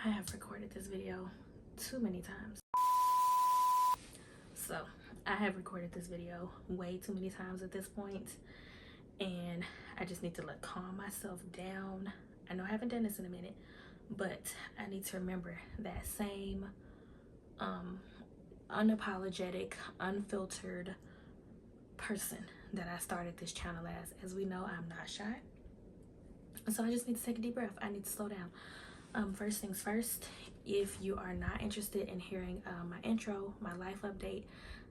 I have recorded this video too many times. So I have recorded this video way too many times at this point, and I just need to calm myself down. I know I haven't done this in a minute, but I need to remember that same unapologetic, unfiltered person that I started this channel as. We know, I'm not shy, so I just need to take a deep breath. I need to slow down. First things first, if you are not interested in hearing my intro, my life update,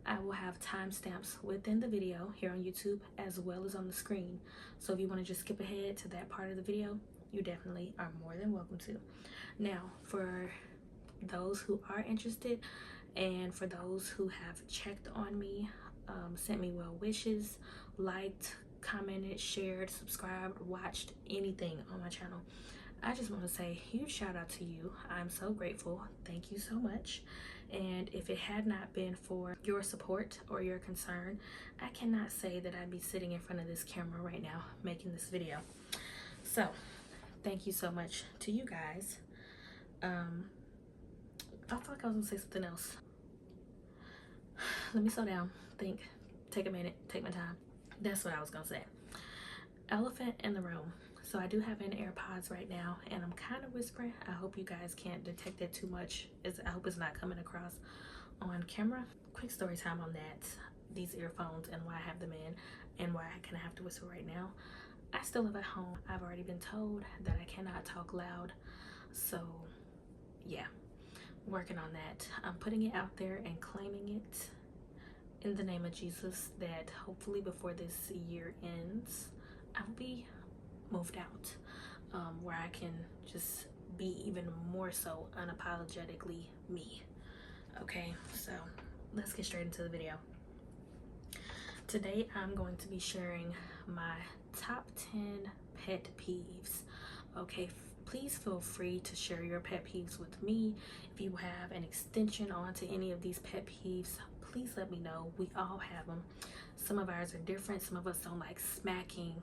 I will have timestamps within the video here on YouTube as well as on the screen. So if you want to just skip ahead to that part of the video, you definitely are more than welcome to. Now, for those who are interested and for those who have checked on me, sent me well wishes, liked, commented, shared, subscribed, watched anything on my channel, I just want to say a huge shout out to you. I'm so grateful. Thank you so much. And if it had not been for your support or your concern, I cannot say that I'd be sitting in front of this camera right now making this video. So thank you so much to you guys. I feel like I was gonna say something else. Let me slow down, think, take a minute, take my time. That's what I was gonna say. Elephant in the room. So I do have in AirPods right now, and I'm kind of whispering. I hope you guys can't detect it too much. I hope it's not coming across on camera. Quick story time on that, these earphones and why I have them in and why I kind of have to whisper right now. I still live at home. I've already been told that I cannot talk loud. So yeah, working on that. I'm putting it out there and claiming it in the name of Jesus that hopefully before this year ends, I'll be moved out, where I can just be even more so unapologetically me. Okay, so let's get straight into the video. Today I'm going to be sharing my top 10 pet peeves. Okay, please feel free to share your pet peeves with me. If you have an extension onto any of these pet peeves, please let me know. We all have them. Some of ours are different. Some of us don't like smacking.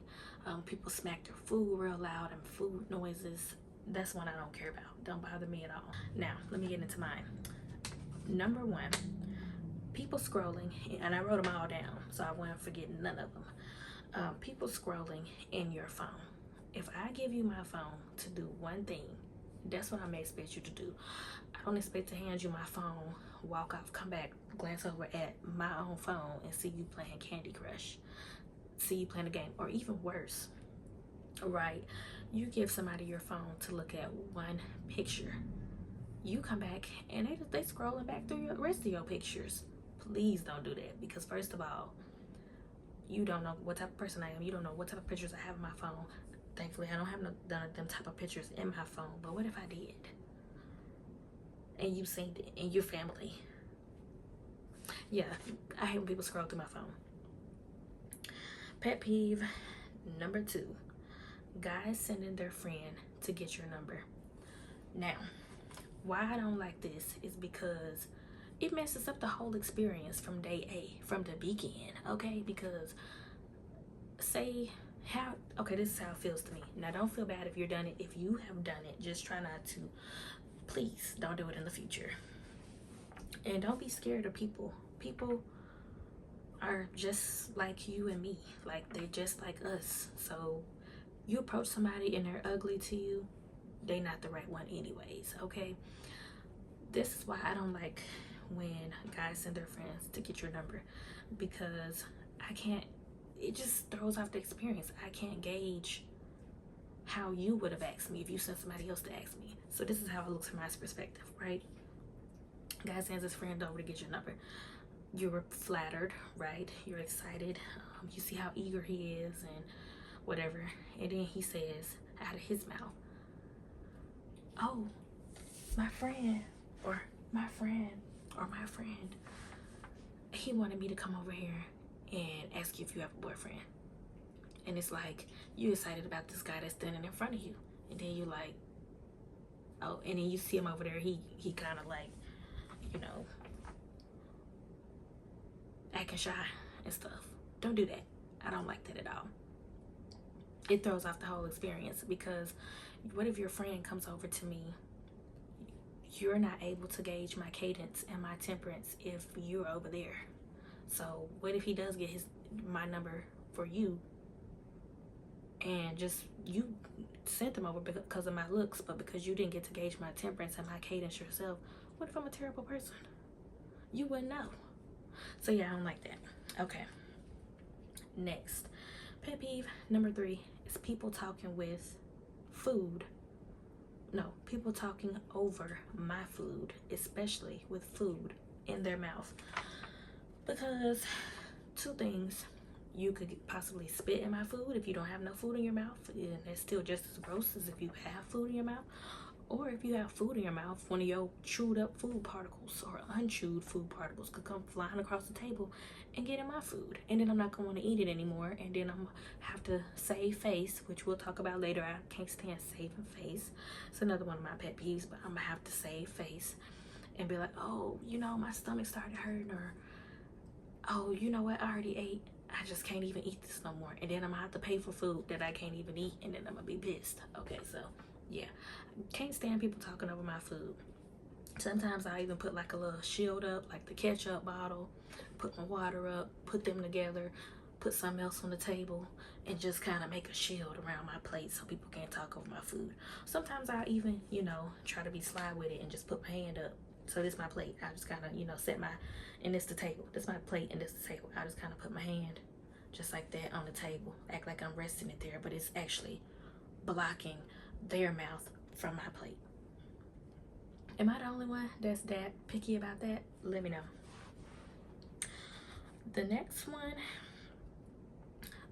People smack their food real loud and food noises. That's one I don't care about. Don't bother me at all. Now, let me get into mine. Number one, people scrolling, and I wrote them all down so I won't forget none of them. People scrolling in your phone. If I give you my phone to do one thing, that's what I'm gonna expect you to do. I don't expect to hand you my phone, walk off, come back, glance over at my own phone and see you playing Candy Crush, see you playing a game, or even worse, right? You give somebody your phone to look at one picture. You come back and they scrolling back through the rest of your pictures. Please don't do that, because first of all, you don't know what type of person I am. You don't know what type of pictures I have on my phone. Thankfully, I don't have none of them type of pictures in my phone. But what if I did? And you seen it in your family? Yeah, I hate when people scroll through my phone. Pet peeve number 2. Guys sending their friend to get your number. Now, why I don't like this is because it messes up the whole experience from day A, from the beginning, okay? Because this is how it feels to me. Now, don't feel bad if you're done it. If you have done it, just try not to. Please don't do it in the future. And don't be scared of people. People are just like you and me. Like, they're just like us. So you approach somebody and they're ugly to you, they not the right one anyways, okay? This is why I don't like when guys send their friends to get your number, because it just throws off the experience. I can't gauge how you would have asked me if you sent somebody else to ask me. So this is how it looks from my perspective, right? Guy sends his friend over to get your number. You're flattered, right? You're excited. You see how eager he is and whatever. And then he says out of his mouth, "Oh, my friend, or my friend, or my friend, he wanted me to come over here and ask you if you have a boyfriend." And it's like, you excited about this guy that's standing in front of you. And then you like, oh, and then you see him over there, he kind of like, you know, acting shy and stuff. Don't do that. I don't like that at all. It throws off the whole experience, because what if your friend comes over to me, you're not able to gauge my cadence and my temperance if you're over there. So what if he does get my number for you, and just you sent them over because of my looks, but because you didn't get to gauge my temperance and my cadence yourself? What if I'm a terrible person? You wouldn't know. So yeah, I don't like that. Okay. Next, pet peeve number 3 is people talking with food. No, people talking over my food, especially with food in their mouth. Because 2 things: you could possibly spit in my food if you don't have no food in your mouth, and it's still just as gross as if you have food in your mouth. Or if you have food in your mouth, one of your chewed up food particles or unchewed food particles could come flying across the table and get in my food. And then I'm not going to eat it anymore. And then I'm going to have to save face, which we'll talk about later. I can't stand saving face. It's another one of my pet peeves, but I'm going to have to save face and be like, oh, you know, my stomach started hurting, or, oh, you know what, I already ate. I just can't even eat this no more. And then I'm going to have to pay for food that I can't even eat. And then I'm going to be pissed. Okay, so yeah, can't stand people talking over my food. Sometimes I even put like a little shield up, like the ketchup bottle, put my water up, put them together, put something else on the table, and just kind of make a shield around my plate so people can't talk over my food. Sometimes I even, you know, try to be sly with it and just put my hand up. So this is my plate. I just kind of, you know, set my, and this the table. This is my plate and this the table. I just kind of put my hand just like that on the table, act like I'm resting it there, but it's actually blocking their mouth from my plate. Am I the only one that's that picky about that? Let me know. The next one,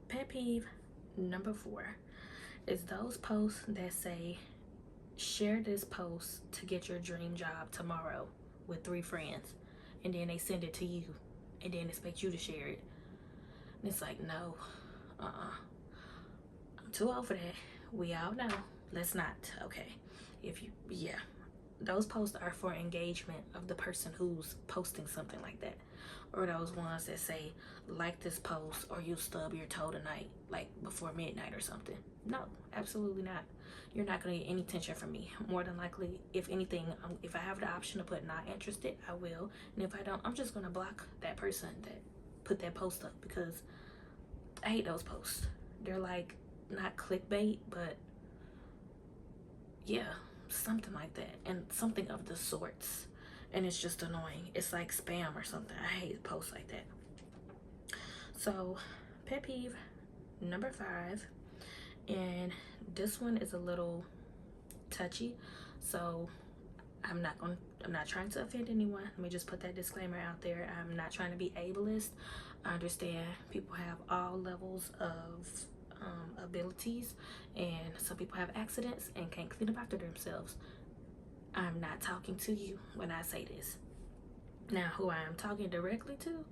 pet peeve number 4, is those posts that say, share this post to get your dream job tomorrow with 3 friends, and then they send it to you and then expect you to share it. And it's like, no, I'm too old for that. We all know. Let's not. Okay. If you, yeah, those posts are for engagement of the person who's posting something like that, or those ones that say, like this post or you stub your toe tonight, like before midnight or something. No, absolutely not. You're not going to get any attention from me. More than likely, if anything, if I have the option to put not interested, I will. And if I don't, I'm just going to block that person that put that post up, because I hate those posts. They're like, not clickbait, but yeah, something like that, and something of the sorts, and it's just annoying. It's like spam or something. I hate posts like that. So pet peeve number 5, and this one is a little touchy, so I'm not trying to offend anyone. Let me just put that disclaimer out there. I'm not trying to be ableist. I understand people have all levels of abilities, and some people have accidents and can't clean up after themselves. I'm not talking to you when I say this. Now, who I am talking directly to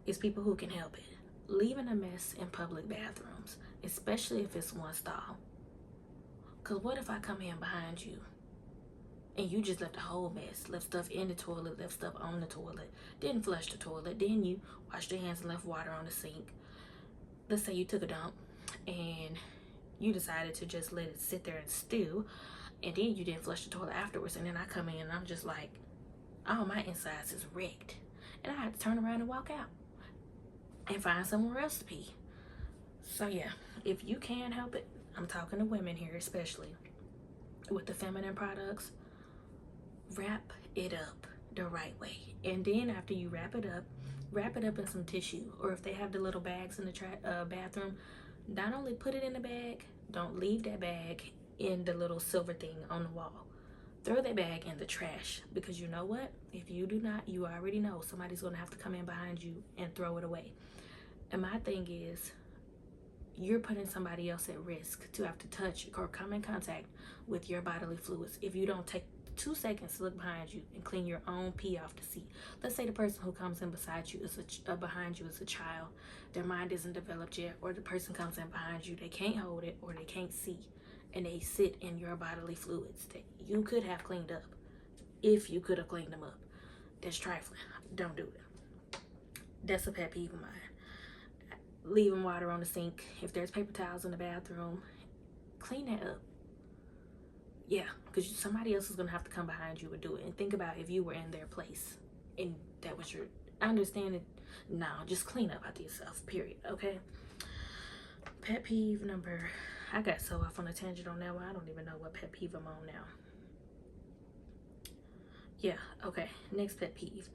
is people who can help it. Leaving a mess in public bathrooms, especially if it's one stall. Because what if I come in behind you and you just left a whole mess, left stuff in the toilet, left stuff on the toilet, didn't flush the toilet, then you washed your hands and left water on the sink. Let's say you took a dump and you decided to just let it sit there and stew, and then you didn't flush the toilet afterwards, and then I come in and I'm just like, oh, my insides is wrecked, and I had to turn around and walk out and find somewhere else to pee. So yeah, if you can help it, I'm talking to women here especially, with the feminine products, wrap it up the right way. And then after you wrap it up in some tissue, or if they have the little bags in the bathroom, not only put it in the bag, don't leave that bag in the little silver thing on the wall. Throw that bag in the trash, because you know what? If you do not, you already know somebody's going to have to come in behind you and throw it away. And my thing is, you're putting somebody else at risk to have to touch or come in contact with your bodily fluids if you don't take 2 seconds to look behind you and clean your own pee off the seat. Let's say the person who comes in beside you is behind you is a child. Their mind isn't developed yet, or the person comes in behind you, they can't hold it or they can't see, and they sit in your bodily fluids that you could have cleaned up if you could have cleaned them up. That's trifling. Don't do it. That's a pet peeve of mine. Leaving water on the sink. If there's paper towels in the bathroom, clean that up. Yeah, because somebody else is going to have to come behind you and do it. And think about if you were in their place and that was your, I understand it. No, just clean up after yourself, period. Okay. Pet peeve number, I got so off on a tangent on that one. I don't even know what pet peeve I'm on now. Yeah, okay. Next pet peeve.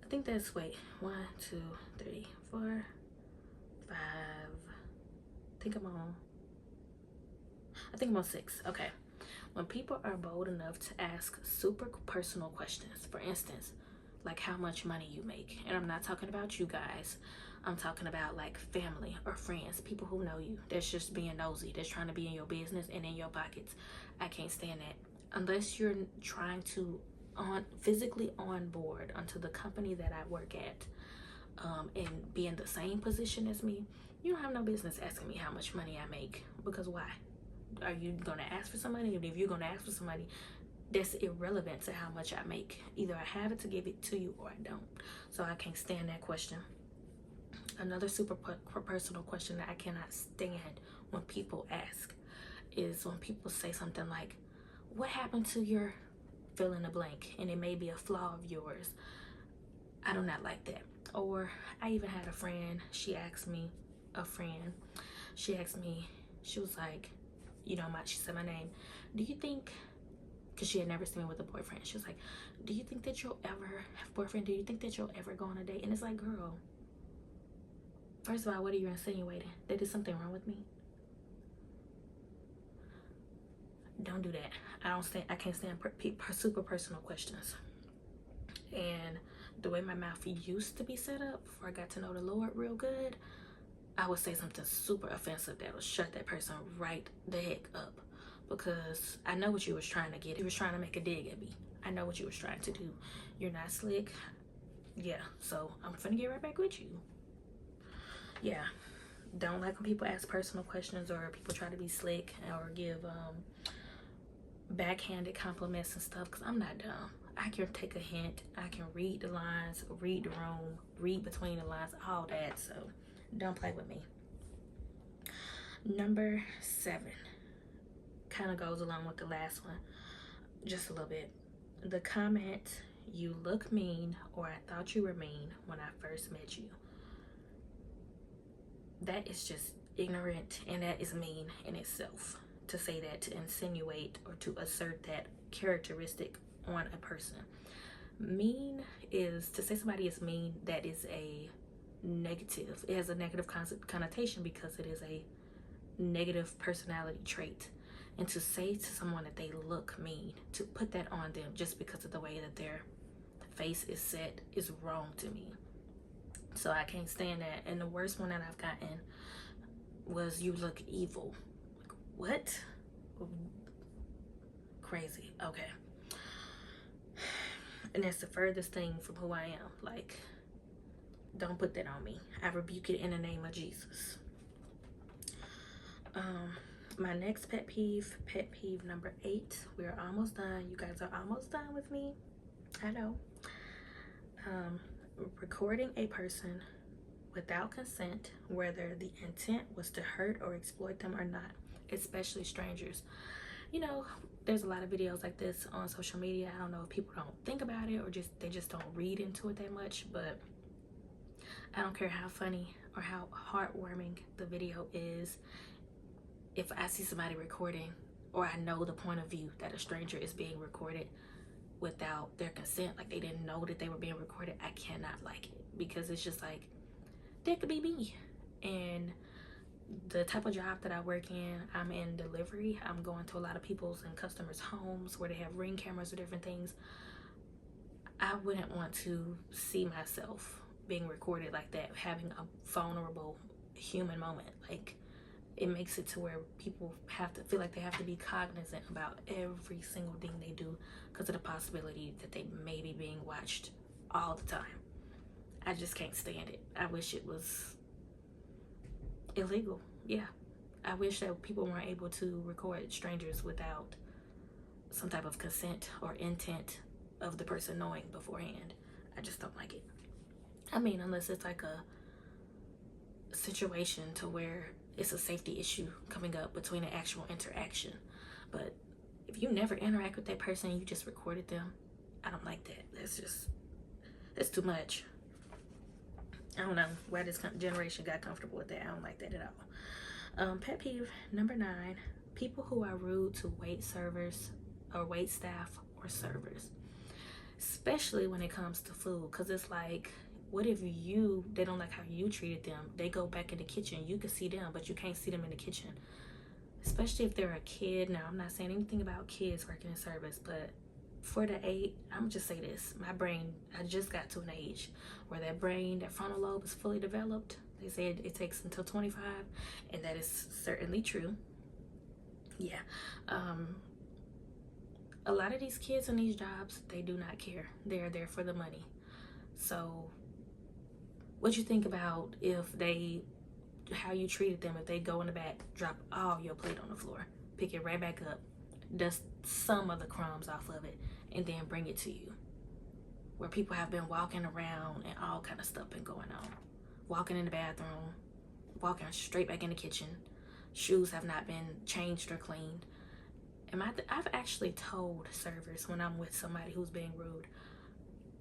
I think that's, wait, 1, 2, 3, 4, 5. I think I'm on 6. Okay. When people are bold enough to ask super personal questions, for instance, like how much money you make. And I'm not talking about you guys. I'm talking about like family or friends, people who know you. That's just being nosy. That's trying to be in your business and in your pockets. I can't stand that. Unless you're trying to physically on board onto the company that I work at, and be in the same position as me, you don't have no business asking me how much money I make. Because why? Are you gonna ask for somebody? And if you're gonna ask for somebody, that's irrelevant to how much I make. Either I have it to give it to you or I don't. So I can't stand that question. Another super personal question that I cannot stand when people ask is when people say something like, what happened to your fill in the blank? And it may be a flaw of yours. I do not like that. Or I even had a friend, she asked me, she was like, she said my name. Do you think, because she had never seen me with a boyfriend, she was like, do you think that you'll ever have a boyfriend? Do you think that you'll ever go on a date? And it's like, girl, first of all, what are you insinuating? That there's something wrong with me? Don't do that. I can't stand super personal questions. And the way my mouth used to be set up before I got to know the Lord real good, I would say something super offensive that would shut that person right the heck up. Because I know what you was trying to get. You was trying to make a dig at me. I know what you was trying to do. You're not slick. Yeah, so I'm finna get right back with you. Yeah, don't like when people ask personal questions or people try to be slick or give backhanded compliments and stuff, because I'm not dumb. I can take a hint. I can read the lines, read the room, read between the lines, all that. So don't play with me. Number 7 kind of goes along with the last one just a little bit. The comment, you look mean, or I thought you were mean when I first met you. That is just ignorant, and that is mean in itself. To say that, to insinuate or to assert that characteristic on a person. Mean is, to say somebody is mean, that is a negative. It has a negative connotation because it is a negative personality trait. And to say to someone that they look mean, to put that on them just because of the way that their face is set, is wrong to me. So I can't stand that. And the worst one that I've gotten was, you look evil. What? Crazy. Okay. And that's the furthest thing from who I am. Like, don't put that on me. I rebuke it in the name of Jesus. My next pet peeve number 8. We're almost done. You guys are almost done with me. I know. Recording a person without consent, whether the intent was to hurt or exploit them or not, especially strangers. There's a lot of videos like this on social media. I don't know if people don't think about it or they just don't read into it that much, but I don't care how funny or how heartwarming the video is. If I see somebody recording, or I know the point of view that a stranger is being recorded without their consent, like they didn't know that they were being recorded, I cannot like it, because it's just like, that could be me. And the type of job that I work in, I'm in delivery. I'm going to a lot of people's and customers' homes where they have Ring cameras or different things. I wouldn't want to see myself being recorded like that, having a vulnerable human moment. Like, it makes it to where people have to feel like they have to be cognizant about every single thing they do because of the possibility that they may be being watched all the time. I just can't stand it. I wish it was illegal. Yeah, I wish that people weren't able to record strangers without some type of consent or intent of the person knowing beforehand. I just don't like it. I mean, unless it's like a situation to where it's a safety issue coming up between an actual interaction. But if you never interact with that person and you just recorded them, I don't like that. That's too much. I don't know why this generation got comfortable with that. I don't like that at all. Pet peeve number 9, people who are rude to wait servers or wait staff or servers, especially when it comes to food. Because it's like, what if they don't like how you treated them? They go back in the kitchen. You can see them, but you can't see them in the kitchen. Especially if they're a kid. Now, I'm not saying anything about kids working in service, but 4 to 8, I'm gonna just say this. My brain, I just got to an age where that frontal lobe is fully developed. They say it takes until 25, and that is certainly true. Yeah. A lot of these kids in these jobs, they do not care. They're there for the money. So what you think about how you treated them if they go in the back, drop all your plate on the floor, pick it right back up, dust some of the crumbs off of it, and then bring it to you? Where people have been walking around and all kind of stuff been going on. Walking in the bathroom, walking straight back in the kitchen. Shoes have not been changed or cleaned. I've actually told servers when I'm with somebody who's being rude,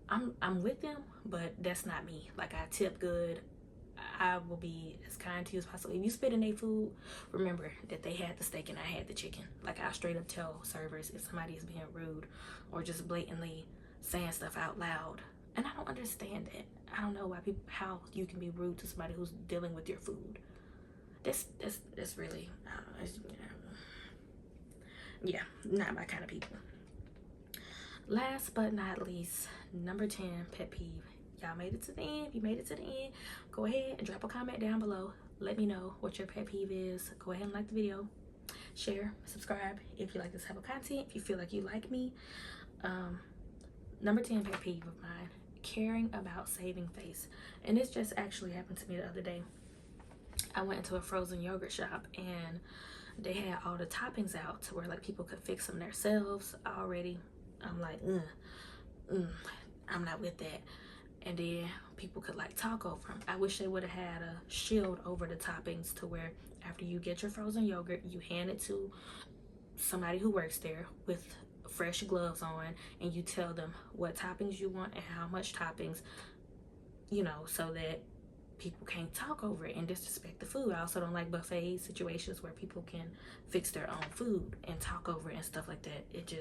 I'm with them, but that's not me. Like, I tip good. I will be as kind to you as possible. If you spit in their food, remember that they had the steak and I had the chicken. Like, I straight up tell servers if somebody is being rude or just blatantly saying stuff out loud. And I don't understand that. I don't know how you can be rude to somebody who's dealing with your food. That's really, yeah, not my kind of people. Last but not least, number 10 pet peeve. Y'all made it to the end. If you made it to the end, go ahead and drop a comment down below. Let me know what your pet peeve is. Go ahead and like the video, share, subscribe if you like this type of content, if you feel like you like me. Number 10 pet peeve of mine, caring about saving face. And this just actually happened to me the other day. I went into a frozen yogurt shop and they had all the toppings out to where like people could fix them themselves already. I'm like, I'm not with that. And then people could like talk over them. I wish they would have had a shield over the toppings to where after you get your frozen yogurt, you hand it to somebody who works there with fresh gloves on, and you tell them what toppings you want and how much toppings, so that people can't talk over it and disrespect the food. I also don't like buffet situations where people can fix their own food and talk over it and stuff like that. It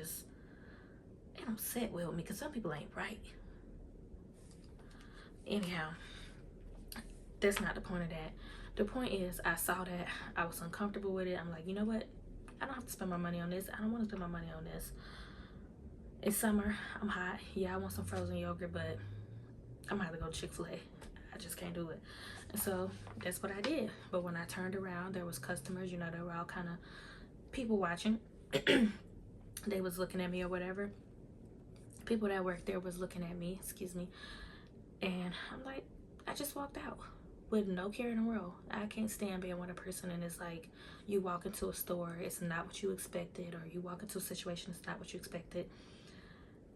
don't sit well with me because some people ain't right. Anyhow, that's not the point of that. The point is, I saw that, I was uncomfortable with it. I'm like, you know what? I don't have to spend my money on this. I don't want to spend my money on this. It's summer. I'm hot. Yeah, I want some frozen yogurt, but I'm gonna have to go to Chick-fil-A. I just can't do it. And so that's what I did. But when I turned around, there was customers, they were all kind of people watching. They was looking at me or whatever. People that worked there was looking at me, and I'm like, I just walked out with no care in the world. I can't stand being with a person and it's like you walk into a store, it's not what you expected, or you walk into a situation, it's not what you expected.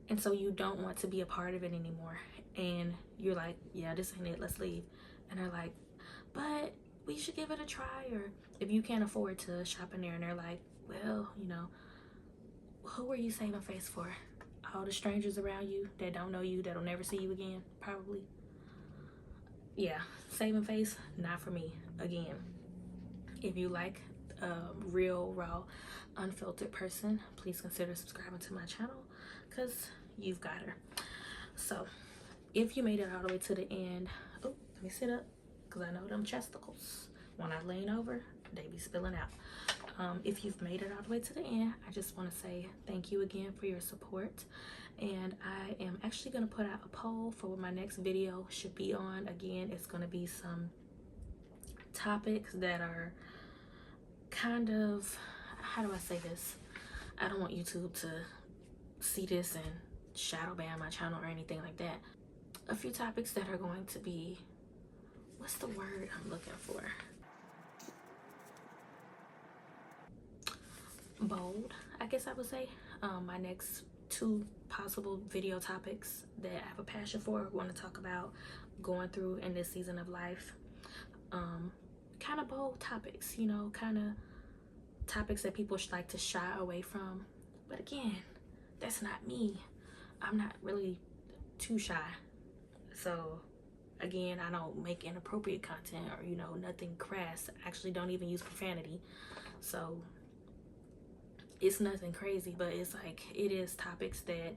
And so you don't want to be a part of it anymore. And you're like, yeah, this ain't it, let's leave. And they're like, but we should give it a try. Or if you can't afford to shop in there, and they're like, well, who are you saving face for? All the strangers around you that don't know you, that'll never see you again, probably. Yeah, saving face, not for me. Again, if you like a real, raw, unfiltered person, please consider subscribing to my channel, because you've got her. So if you made it all the way to the end, oh, let me sit up, because I know them chesticles, when I lean over, they be spilling out. If you've made it all the way to the end, I just want to say thank you again for your support. And I am actually going to put out a poll for what my next video should be on. Again, it's going to be some topics that are kind of, how do I say this? I don't want YouTube to see this and shadow ban my channel or anything like that. A few topics that are going to be, what's the word I'm looking for? Bold, I guess I would say. My next 2 possible video topics that I have a passion for, want to talk about going through in this season of life. Kind of bold topics, kind of topics that people like to shy away from, But again, that's not me. I'm not really too shy. So again, I don't make inappropriate content or, you know, nothing crass. I actually don't even use profanity. So it's nothing crazy, but it's like, it is topics that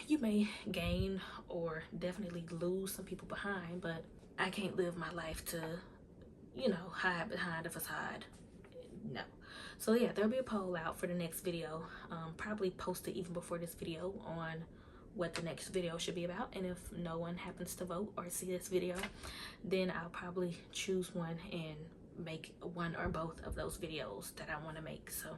you may gain or definitely lose some people behind, but I can't live my life to, you know, hide behind a facade. No. So yeah, there'll be a poll out for the next video. Probably post it even before this video on what the next video should be about. And if no one happens to vote or see this video, then I'll probably choose one and make one or both of those videos that I want to make. So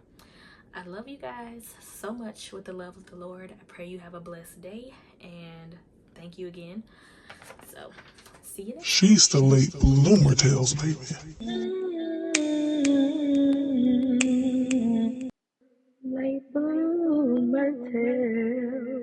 I love you guys so much with the love of the Lord. I pray you have a blessed day, and thank you again. So see you next time. She's the late bloomer tales, baby. Late bloomer tales.